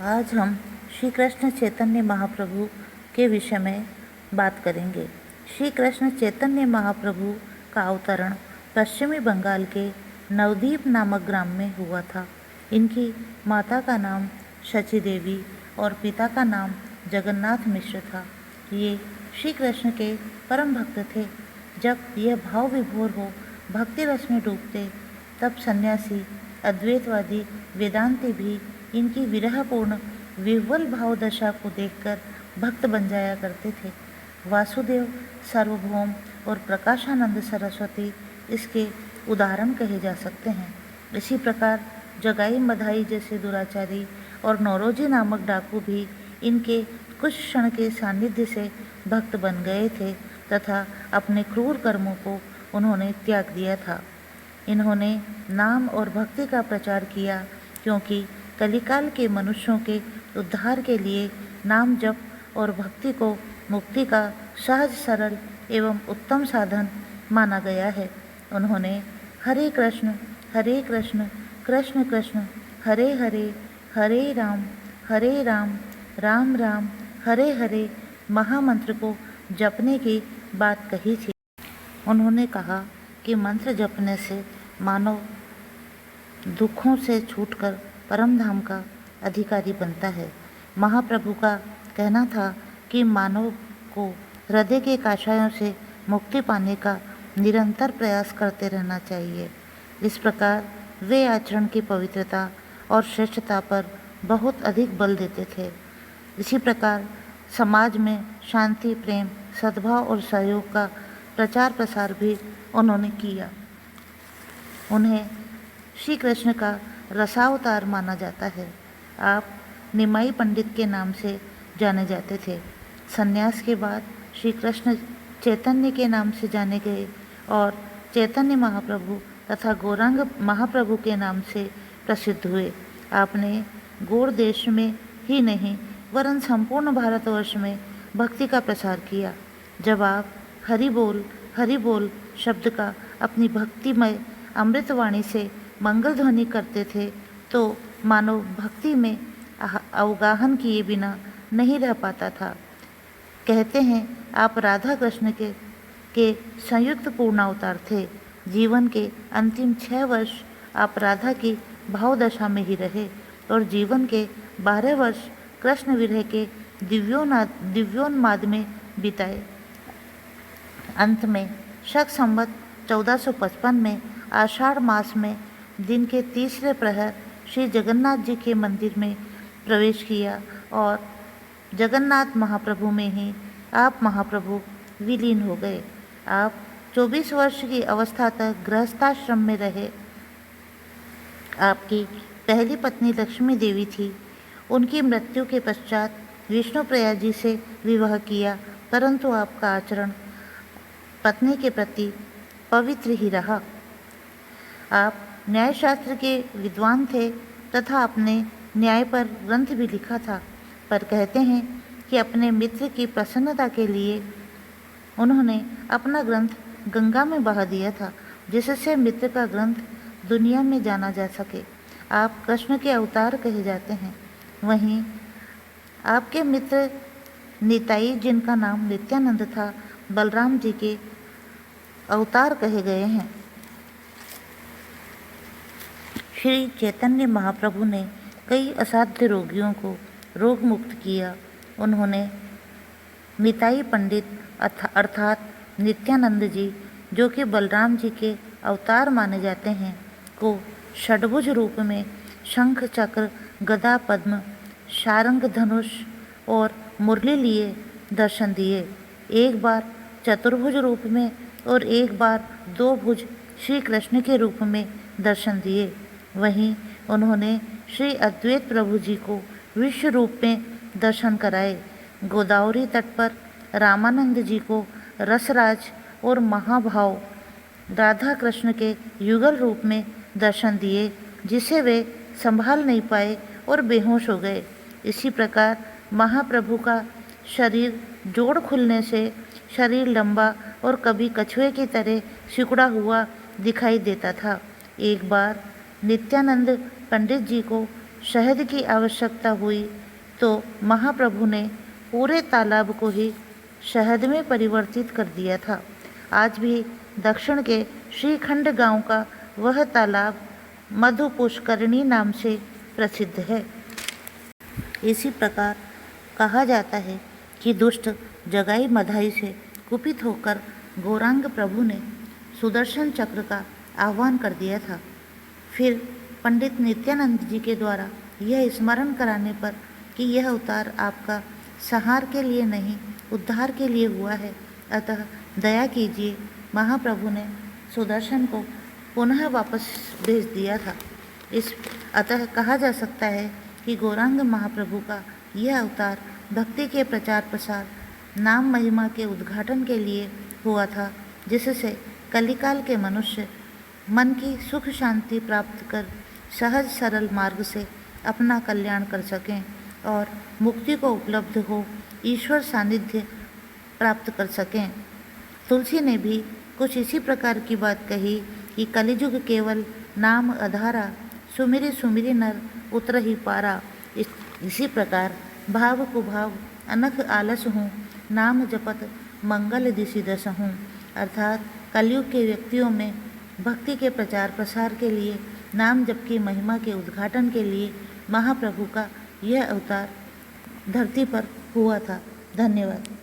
आज हम श्री कृष्ण चैतन्य महाप्रभु के विषय में बात करेंगे। श्री कृष्ण चैतन्य महाप्रभु का अवतरण पश्चिमी बंगाल के नवद्वीप नामक ग्राम में हुआ था। इनकी माता का नाम शची देवी और पिता का नाम जगन्नाथ मिश्र था। ये श्री कृष्ण के परम भक्त थे। जब यह भाव विभोर हो भक्ति रस में डूबते तब सन्यासी अद्वैतवादी वेदांती भी इनकी विरहपूर्ण विह्वल भाव दशा को देखकर भक्त बन जाया करते थे। वासुदेव सार्वभौम और प्रकाशानंद सरस्वती इसके उदाहरण कहे जा सकते हैं। इसी प्रकार जगाई मधाई जैसे दुराचारी और नौरोजी नामक डाकू भी इनके कुछ क्षण के सानिध्य से भक्त बन गए थे तथा अपने क्रूर कर्मों को उन्होंने त्याग दिया था। इन्होंने नाम और भक्ति का प्रचार किया क्योंकि कलिकाल के मनुष्यों के उद्धार के लिए नाम जप और भक्ति को मुक्ति का सहज सरल एवं उत्तम साधन माना गया है। उन्होंने हरे कृष्ण कृष्ण कृष्ण हरे हरे हरे राम राम राम हरे हरे महामंत्र को जपने की बात कही थी। उन्होंने कहा कि मंत्र जपने से मानव दुखों से छूटकर परम धाम का अधिकारी बनता है। महाप्रभु का कहना था कि मानव को हृदय के काषायों से मुक्ति पाने का निरंतर प्रयास करते रहना चाहिए। इस प्रकार वे आचरण की पवित्रता और श्रेष्ठता पर बहुत अधिक बल देते थे। इसी प्रकार समाज में शांति, प्रेम, सद्भाव और सहयोग का प्रचार प्रसार भी उन्होंने किया। उन्हें श्री कृष्ण का रसावतार माना जाता है। आप निमाई पंडित के नाम से जाने जाते थे। संन्यास के बाद श्री कृष्ण चैतन्य के नाम से जाने गए और चैतन्य महाप्रभु तथा गौरांग महाप्रभु के नाम से प्रसिद्ध हुए। आपने गौड़ देश में ही नहीं वरन संपूर्ण भारतवर्ष में भक्ति का प्रसार किया। जब आप हरि बोल शब्द का अपनी भक्तिमय अमृतवाणी से मंगल ध्वनि करते थे तो मानव भक्ति में अवगाहन किए बिना नहीं रह पाता था। कहते हैं आप राधा कृष्ण के संयुक्त पूर्णावतार थे। जीवन के अंतिम 6 वर्ष आप राधा की भाव दशा में ही रहे और जीवन के 12 वर्ष कृष्ण विरह के दिव्योन्माद में बिताए। अंत में शक संवत 1455 में आषाढ़ मास में दिन के तीसरे प्रहर श्री जगन्नाथ जी के मंदिर में प्रवेश किया और जगन्नाथ महाप्रभु में ही आप महाप्रभु विलीन हो गए। आप 24 वर्ष की अवस्था तक गृहस्थाश्रम में रहे। आपकी पहली पत्नी लक्ष्मी देवी थी। उनकी मृत्यु के पश्चात विष्णुप्रिया जी से विवाह किया, परंतु आपका आचरण पत्नी के प्रति पवित्र ही रहा। आप न्यायशास्त्र के विद्वान थे तथा अपने न्याय पर ग्रंथ भी लिखा था, पर कहते हैं कि अपने मित्र की प्रसन्नता के लिए उन्होंने अपना ग्रंथ गंगा में बहा दिया था, जिससे मित्र का ग्रंथ दुनिया में जाना जा सके। आप कृष्ण के अवतार कहे जाते हैं। वहीं आपके मित्र निताई, जिनका नाम नित्यानंद था, बलराम जी के अवतार कहे गए हैं। श्री चैतन्य महाप्रभु ने कई असाध्य रोगियों को रोग मुक्त किया। उन्होंने निताई पंडित अर्थात नित्यानंद जी, जो कि बलराम जी के अवतार माने जाते हैं, को षड्भुज रूप में शंख चक्र गदा पद्म शारंग धनुष और मुरली लिए दर्शन दिए। एक बार चतुर्भुज रूप में और एक बार 2 भुज श्री कृष्ण के रूप में दर्शन दिए। वहीं उन्होंने श्री अद्वैत प्रभु जी को विश्व रूप में दर्शन कराए। गोदावरी तट पर रामानंद जी को रसराज और महाभाव राधा कृष्ण के युगल रूप में दर्शन दिए, जिसे वे संभाल नहीं पाए और बेहोश हो गए। इसी प्रकार महाप्रभु का शरीर जोड़ खुलने से शरीर लंबा और कभी कछुए की तरह सिकुड़ा हुआ दिखाई देता था। एक बार नित्यानंद पंडित जी को शहद की आवश्यकता हुई तो महाप्रभु ने पूरे तालाब को ही शहद में परिवर्तित कर दिया था। आज भी दक्षिण के श्रीखंड गांव का वह तालाब मधु पुष्करणी नाम से प्रसिद्ध है। इसी प्रकार कहा जाता है कि दुष्ट जगाई मधाई से कुपित होकर गौरांग प्रभु ने सुदर्शन चक्र का आह्वान कर दिया था। फिर पंडित नित्यानंद जी के द्वारा यह स्मरण कराने पर कि यह अवतार आपका संहार के लिए नहीं उद्धार के लिए हुआ है, अतः दया कीजिए, महाप्रभु ने सुदर्शन को पुनः वापस भेज दिया था। अतः कहा जा सकता है कि गौरांग महाप्रभु का यह अवतार भक्ति के प्रचार प्रसार, नाम महिमा के उद्घाटन के लिए हुआ था, जिससे कलिकाल के मनुष्य मन की सुख शांति प्राप्त कर सहज सरल मार्ग से अपना कल्याण कर सकें और मुक्ति को उपलब्ध हो ईश्वर सानिध्य प्राप्त कर सकें। तुलसी ने भी कुछ इसी प्रकार की बात कही कि कलिजुग केवल नाम आधारा, सुमिरि सुमिरि नर उतरहि पारा। इसी प्रकार भाव कुभाव अनख आलस हूँ, नाम जपत मंगल दिशि दस हूँ। अर्थात कलयुग के व्यक्तियों में भक्ति के प्रचार प्रसार के लिए, नाम जप की महिमा के उद्घाटन के लिए महाप्रभु का यह अवतार धरती पर हुआ था। धन्यवाद।